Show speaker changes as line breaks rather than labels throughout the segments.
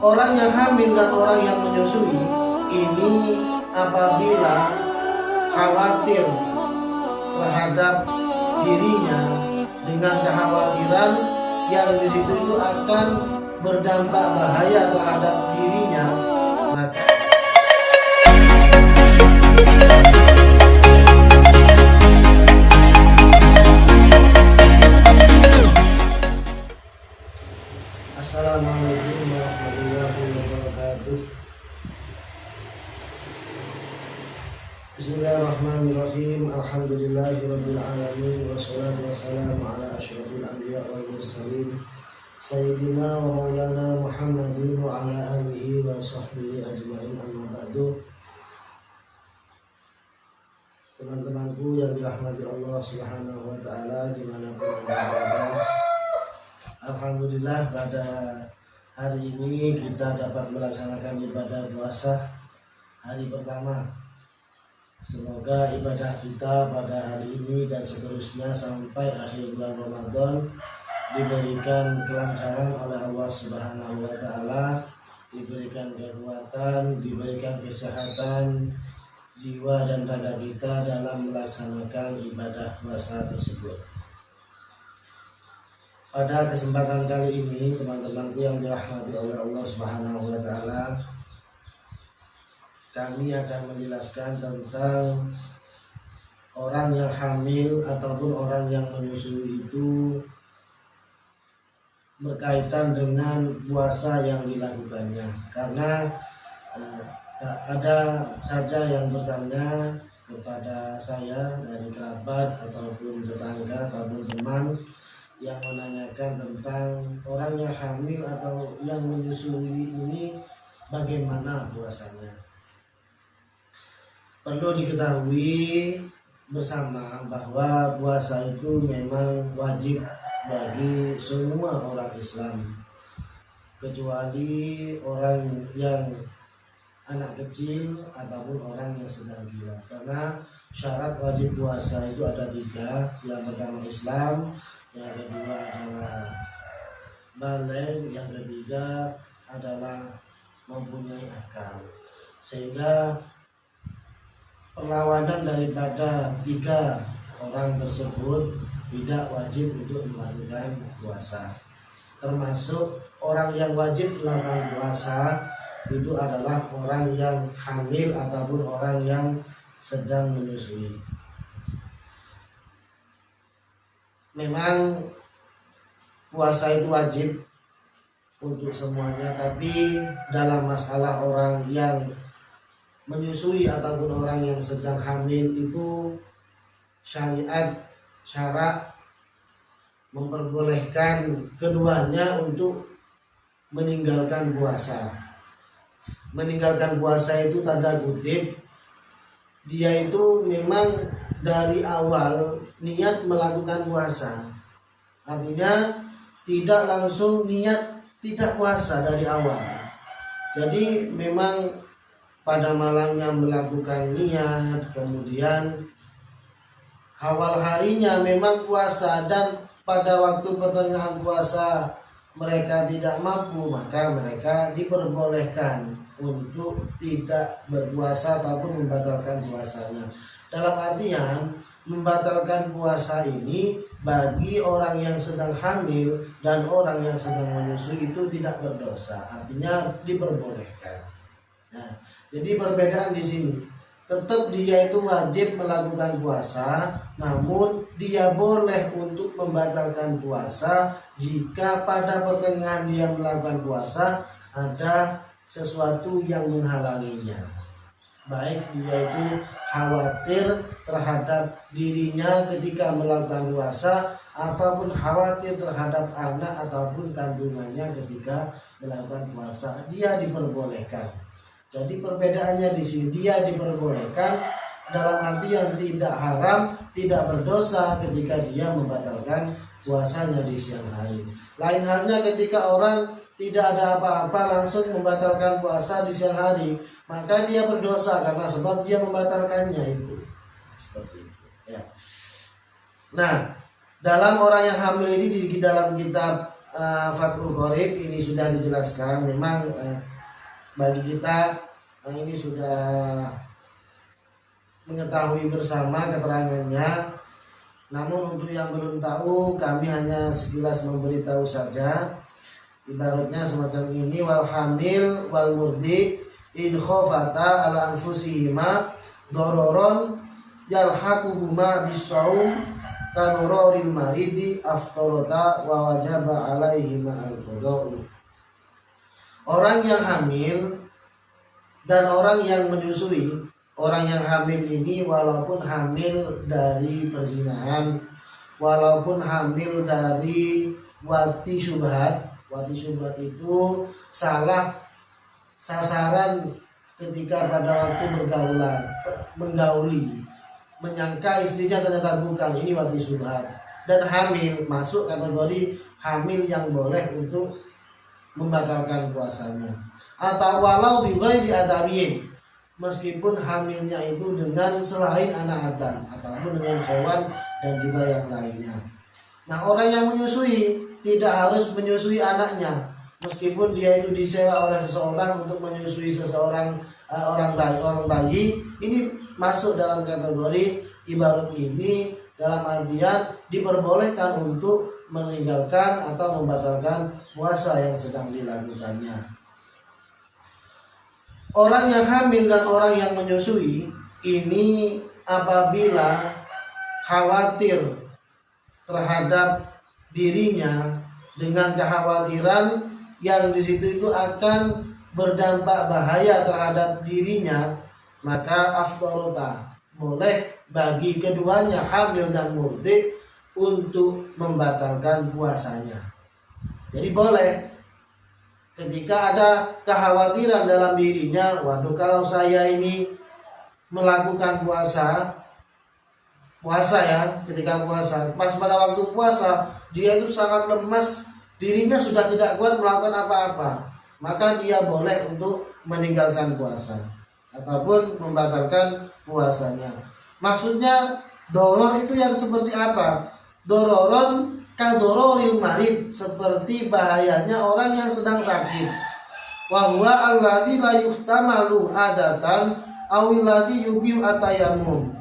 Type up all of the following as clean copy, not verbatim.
orang yang hamil dan orang yang menyusui ini apabila khawatir terhadap dirinya dengan kekhawatiran yang di situ itu akan berdampak bahaya terhadap dirinya, maka Assalamualaikum warahmatullahi wabarakatuh. Bismillahirrahmanirrahim. Alhamdulillahirabbil alamin wassalatu wassalamu ala asyrofil anbiya wal mursalin sayyidina wa maulana Muhammadin wa ala alihi wa sahbihi ajmain, amma ba'du. Teman-temanku yang dirahmati Allah Subhanahu wa taala dimanapun Anda berada, alhamdulillah pada hari ini kita dapat melaksanakan ibadah puasa hari pertama. Semoga ibadah kita pada hari ini dan seterusnya sampai akhir bulan Ramadan diberikan kelancaran oleh Allah Subhanahu wa taala, diberikan kekuatan, diberikan kesehatan jiwa dan raga kita dalam melaksanakan ibadah puasa tersebut. Pada kesempatan kali ini, teman-temanku yang dirahmati oleh Allah Subhanahu wa taala, kami akan menjelaskan tentang orang yang hamil ataupun orang yang menyusui itu berkaitan dengan puasa yang dilakukannya. Karena ada saja yang bertanya kepada saya dari kerabat ataupun tetangga ataupun teman yang menanyakan tentang orang yang hamil atau yang menyusui ini bagaimana puasanya. Perlu diketahui bersama bahwa puasa itu memang wajib bagi semua orang Islam, kecuali orang yang anak kecil ataupun orang yang sedang gila. Karena syarat wajib puasa itu ada 3. Yang pertama Islam, yang kedua adalah baligh, yang ketiga adalah mempunyai akal. Sehingga perlawanan daripada 3 orang tersebut tidak wajib untuk melakukan puasa. Termasuk orang yang wajib melakukan puasa itu adalah orang yang hamil ataupun orang yang sedang menyusui. Memang puasa itu wajib untuk semuanya, tapi dalam masalah orang yang menyusui ataupun orang yang sedang hamil itu syara memperbolehkan keduanya untuk meninggalkan puasa. Meninggalkan puasa itu tanda kutip dia itu memang dari awal niat melakukan puasa. Artinya tidak langsung niat tidak puasa dari awal. Jadi memang pada malamnya melakukan niat, kemudian awal harinya memang puasa, dan pada waktu pertengahan puasa mereka tidak mampu, maka mereka diperbolehkan untuk tidak berpuasa ataupun membatalkan puasanya. Dalam artian membatalkan puasa ini bagi orang yang sedang hamil dan orang yang sedang menyusui itu tidak berdosa, artinya diperbolehkan. Nah, jadi perbedaan di sini, tetap dia itu wajib melakukan puasa, namun dia boleh untuk membatalkan puasa jika pada pertengahan dia melakukan puasa ada sesuatu yang menghalanginya. Baik dia itu khawatir terhadap dirinya ketika melakukan puasa, ataupun khawatir terhadap anak ataupun kandungannya ketika melakukan puasa, dia diperbolehkan. Jadi perbedaannya di sini, dia diperbolehkan dalam arti yang tidak haram, tidak berdosa ketika dia membatalkan puasanya di siang hari. Lain halnya ketika orang tidak ada apa-apa langsung membatalkan puasa di siang hari, maka dia berdosa karena sebab dia membatalkannya itu. Seperti itu ya. Nah, dalam orang yang hamil ini di dalam kitab Fathul Qorib ini sudah dijelaskan. Memang bagi kita ini sudah mengetahui bersama keterangannya. Namun untuk yang belum tahu, kami hanya sekilas memberitahu saja. Ibaratnya semacam ini: wal hamil wal murdi in khofata ala anfusihima dororon yalhaquhuma bisaum kadororil maridi aftorota wa wajaba alaihima al-qada'u. Orang yang hamil dan orang yang menyusui. Orang yang hamil ini walaupun hamil dari perzinahan, walaupun hamil dari wati syubhat. Wati syubhat itu salah sasaran ketika pada waktu menggauli, menyangka istrinya ternyata bukan, ini wati syubhat. Dan hamil masuk kategori hamil yang boleh untuk membatalkan puasanya. Atau walau bighairi adamin, meskipun hamilnya itu dengan selain anak Adam ataupun dengan hewan dan juga yang lainnya. Nah, orang yang menyusui tidak harus menyusui anaknya, meskipun dia itu disewa oleh seseorang untuk menyusui seseorang orang bayi, ini masuk dalam kategori ibarat ini, dalam artian diperbolehkan untuk meninggalkan atau membatalkan puasa yang sedang dilakukannya. Orang yang hamil dan orang yang menyusui ini apabila khawatir terhadap dirinya dengan kekhawatiran yang di situ itu akan berdampak bahaya terhadap dirinya, maka aftorota, boleh bagi keduanya hamil dan murdi untuk membatalkan puasanya. Jadi boleh ketika ada kekhawatiran dalam dirinya, waduh kalau saya ini melakukan puasa ya, ketika puasa, pas pada waktu puasa dia itu sangat lemas, dirinya sudah tidak kuat melakukan apa-apa, maka dia boleh untuk meninggalkan puasa ataupun membatalkan puasanya. Maksudnya doror itu yang seperti apa? Dororon kadororil marid, seperti bahayanya orang yang sedang sakit. Wa huwa alladzi la yuhtamalu adatan awil ladzi yubiu atayamum.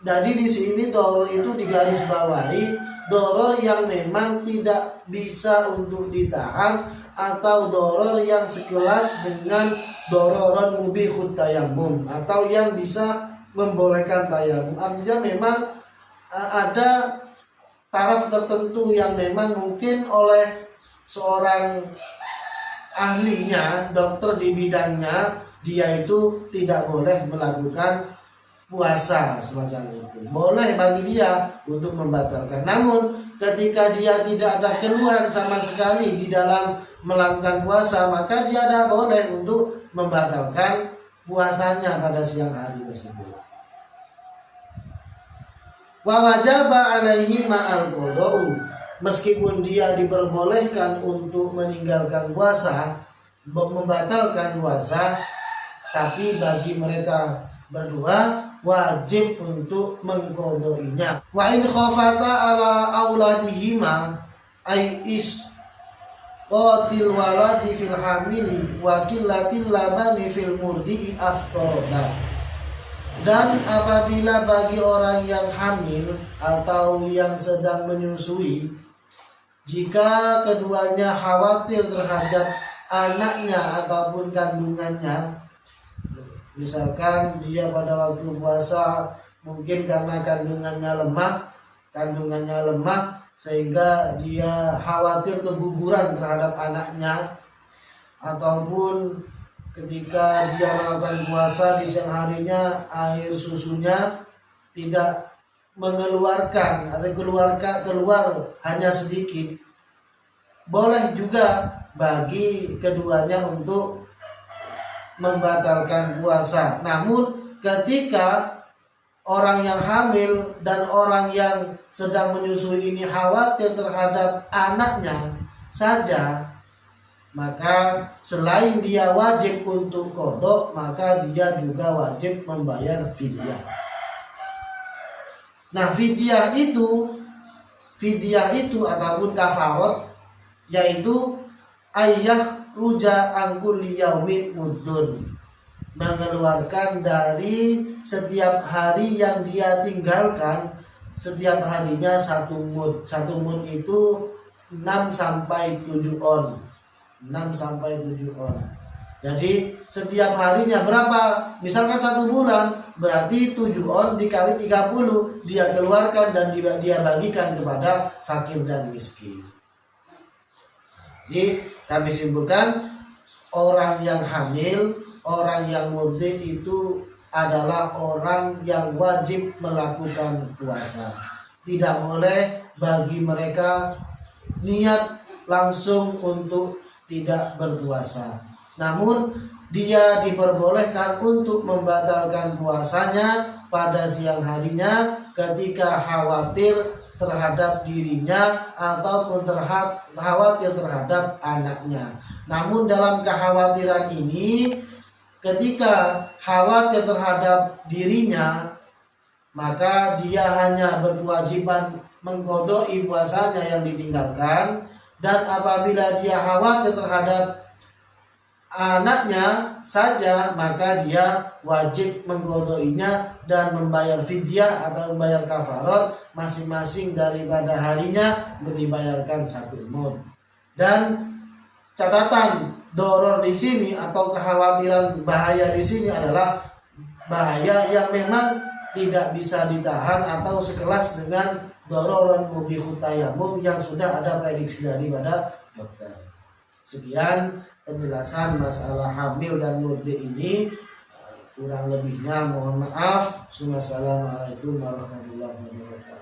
Jadi di sini doror itu digarisbawahi, doror yang memang tidak bisa untuk ditahan atau doror yang sekelas dengan dororon mubihut tayamum atau yang bisa membolehkan tayamum. Artinya memang ada taraf tertentu yang memang mungkin oleh seorang ahlinya, dokter di bidangnya, dia itu tidak boleh melakukan puasa semacam itu. Boleh bagi dia untuk membatalkan. Namun ketika dia tidak ada keluhan sama sekali di dalam melakukan puasa, maka dia tidak boleh untuk membatalkan puasanya pada siang hari tersebut. Wa wajaba alaihi ma'al qada'u, meskipun dia diperbolehkan untuk meninggalkan puasa, membatalkan puasa, tapi bagi mereka berdua wajib untuk mengqadainya. Wa in khafata ala auladihima ay is qatil waladi fil hamili wa qillatil labani fil murdi'i aftarada. Dan apabila bagi orang yang hamil atau yang sedang menyusui, jika keduanya khawatir terhadap anaknya ataupun kandungannya, misalkan dia pada waktu puasa mungkin karena kandungannya lemah sehingga dia khawatir keguguran terhadap anaknya, ataupun ketika dia melakukan puasa di siang harinya air susunya tidak mengeluarkan atau keluar hanya sedikit, boleh juga bagi keduanya untuk membatalkan puasa. Namun ketika orang yang hamil dan orang yang sedang menyusui ini khawatir terhadap anaknya saja, maka selain dia wajib untuk qadha, maka dia juga wajib membayar fidyah. Nah, fidyah itu ataupun kafarat yaitu ayah ruja angkul yaumin mudun, mengeluarkan dari setiap hari yang dia tinggalkan, setiap harinya 1 mud. 1 mud itu 6 sampai 7 on. 6 sampai 7 on. Jadi setiap harinya berapa? Misalkan 1 bulan, berarti 7 on dikali 30 dia keluarkan dan dia bagikan kepada fakir dan miskin. Jadi kami simpulkan, orang yang hamil, orang yang murdi itu adalah orang yang wajib melakukan puasa. Tidak boleh bagi mereka niat langsung untuk tidak berpuasa. Namun dia diperbolehkan untuk membatalkan puasanya pada siang harinya ketika khawatir terhadap dirinya ataupun khawatir terhadap anaknya. Namun dalam kekhawatiran ini, ketika khawatir terhadap dirinya, maka dia hanya berkewajiban mengqodoi puasanya yang ditinggalkan, dan apabila dia khawatir terhadap anaknya saja, maka dia wajib mengqodhoinya dan membayar fidyah atau membayar kafarat masing-masing daripada harinya dibayarkan 1 mud. Dan catatan doror di sini atau kekhawatiran bahaya di sini adalah bahaya yang memang tidak bisa ditahan atau sekelas dengan dororon mubihut tayamum yang sudah ada prediksi daripada dokter. Sekian penjelasan masalah hamil dan murdi ini, kurang lebihnya mohon maaf. Assalamualaikum warahmatullahi wabarakatuh.